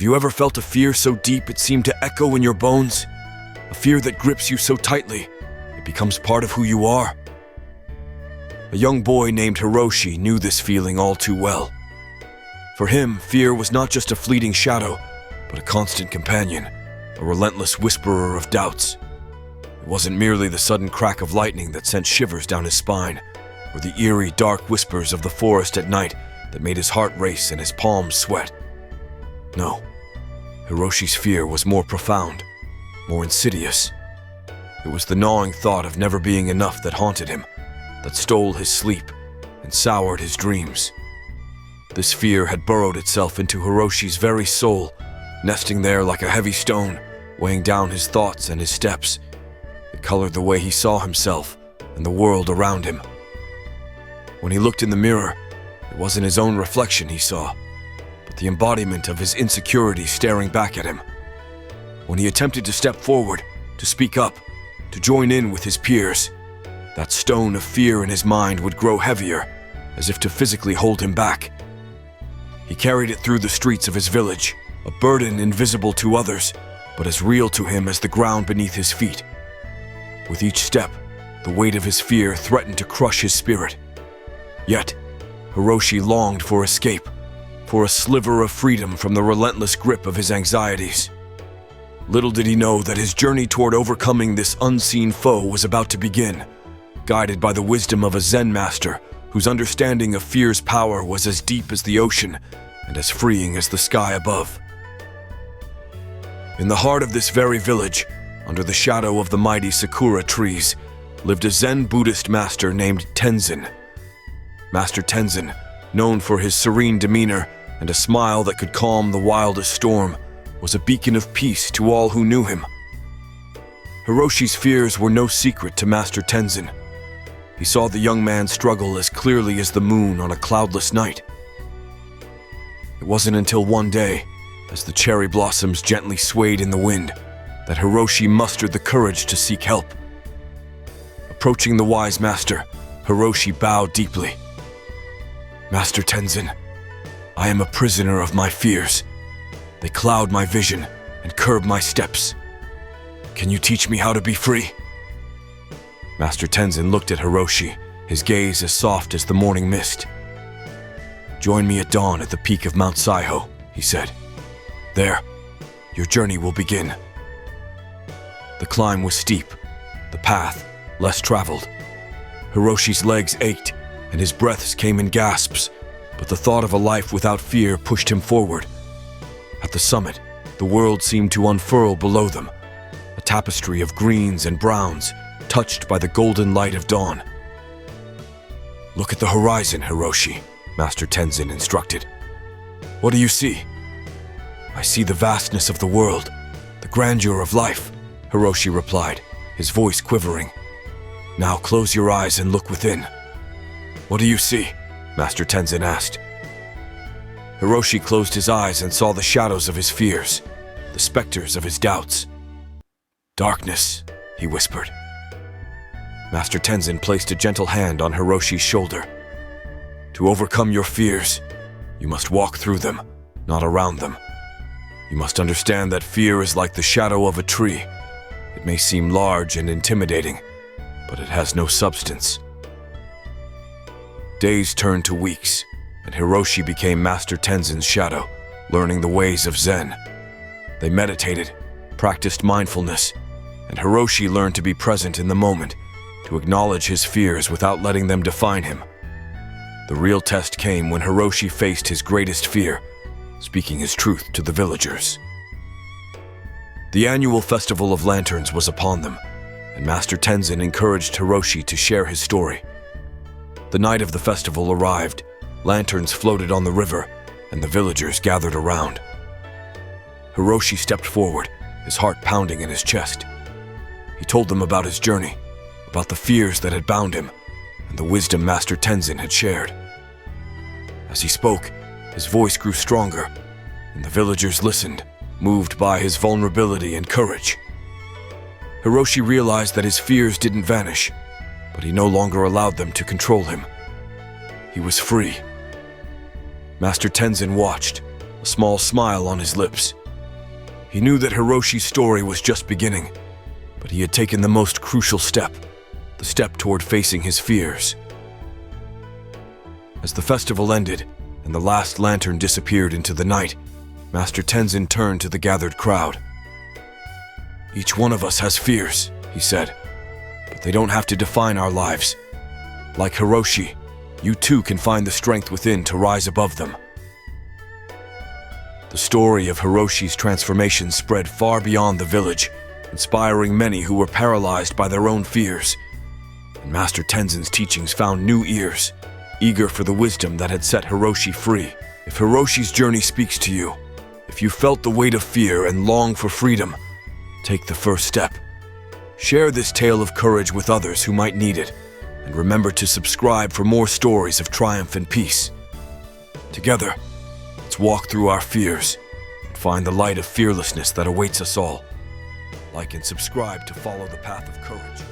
Have you ever felt a fear so deep it seemed to echo in your bones? A fear that grips you so tightly, it becomes part of who you are? A young boy named Hiroshi knew this feeling all too well. For him, fear was not just a fleeting shadow, but a constant companion, a relentless whisperer of doubts. It wasn't merely the sudden crack of lightning that sent shivers down his spine, or the eerie, dark whispers of the forest at night that made his heart race and his palms sweat. No, Hiroshi's fear was more profound, more insidious. It was the gnawing thought of never being enough that haunted him, that stole his sleep and soured his dreams. This fear had burrowed itself into Hiroshi's very soul, nesting there like a heavy stone, weighing down his thoughts and his steps. It colored the way he saw himself and the world around him. When he looked in the mirror, it wasn't his own reflection he saw, but the embodiment of his insecurities staring back at him. When he attempted to step forward, to speak up, to join in with his peers, that stone of fear in his mind would grow heavier, as if to physically hold him back. He carried it through the streets of his village, a burden invisible to others, but as real to him as the ground beneath his feet. With each step, the weight of his fear threatened to crush his spirit. Yet, Hiroshi longed for escape, for a sliver of freedom from the relentless grip of his anxieties. Little did he know that his journey toward overcoming this unseen foe was about to begin, guided by the wisdom of a Zen master whose understanding of fear's power was as deep as the ocean and as freeing as the sky above. In the heart of this very village, under the shadow of the mighty sakura trees, lived a Zen Buddhist master named Tenzin. Master Tenzin, known for his serene demeanor and a smile that could calm the wildest storm, was a beacon of peace to all who knew him. Hiroshi's fears were no secret to Master Tenzin. He saw the young man struggle as clearly as the moon on a cloudless night. It wasn't until one day, as the cherry blossoms gently swayed in the wind, that Hiroshi mustered the courage to seek help. Approaching the wise master, Hiroshi bowed deeply. Master Tenzin, I am a prisoner of my fears. They cloud my vision and curb my steps. Can you teach me how to be free? Master Tenzin looked at Hiroshi, his gaze as soft as the morning mist. Join me at dawn at the peak of Mount Saiho, he said. There, your journey will begin. The climb was steep, the path less traveled. Hiroshi's legs ached and his breaths came in gasps, but the thought of a life without fear pushed him forward. At the summit, the world seemed to unfurl below them, a tapestry of greens and browns, touched by the golden light of dawn. Look at the horizon, Hiroshi, Master Tenzin instructed. What do you see? I see the vastness of the world, the grandeur of life, Hiroshi replied, his voice quivering. Now close your eyes and look within. What do you see? Master Tenzin asked. Hiroshi closed his eyes and saw the shadows of his fears, the specters of his doubts. Darkness, he whispered. Master Tenzin placed a gentle hand on Hiroshi's shoulder. To overcome your fears, you must walk through them, not around them. You must understand that fear is like the shadow of a tree. It may seem large and intimidating, but it has no substance. Days turned to weeks, and Hiroshi became Master Tenzin's shadow, learning the ways of Zen. They meditated, practiced mindfulness, and Hiroshi learned to be present in the moment, to acknowledge his fears without letting them define him. The real test came when Hiroshi faced his greatest fear, speaking his truth to the villagers. The annual Festival of Lanterns was upon them, and Master Tenzin encouraged Hiroshi to share his story. The night of the festival arrived, lanterns floated on the river, and the villagers gathered around. Hiroshi stepped forward, his heart pounding in his chest. He told them about his journey, about the fears that had bound him, and the wisdom Master Tenzin had shared. As he spoke, his voice grew stronger, and the villagers listened, moved by his vulnerability and courage. Hiroshi realized that his fears didn't vanish, but he no longer allowed them to control him. He was free. Master Tenzin watched, a small smile on his lips. He knew that Hiroshi's story was just beginning, but he had taken the most crucial step, the step toward facing his fears. As the festival ended and the last lantern disappeared into the night, Master Tenzin turned to the gathered crowd. "Each one of us has fears," he said, "but they don't have to define our lives. Like Hiroshi, you too can find the strength within to rise above them." The story of Hiroshi's transformation spread far beyond the village, inspiring many who were paralyzed by their own fears. And Master Tenzin's teachings found new ears, eager for the wisdom that had set Hiroshi free. If Hiroshi's journey speaks to you, if you felt the weight of fear and long for freedom, take the first step. Share this tale of courage with others who might need it, and remember to subscribe for more stories of triumph and peace. Together, let's walk through our fears and find the light of fearlessness that awaits us all. Like and subscribe to follow the path of courage.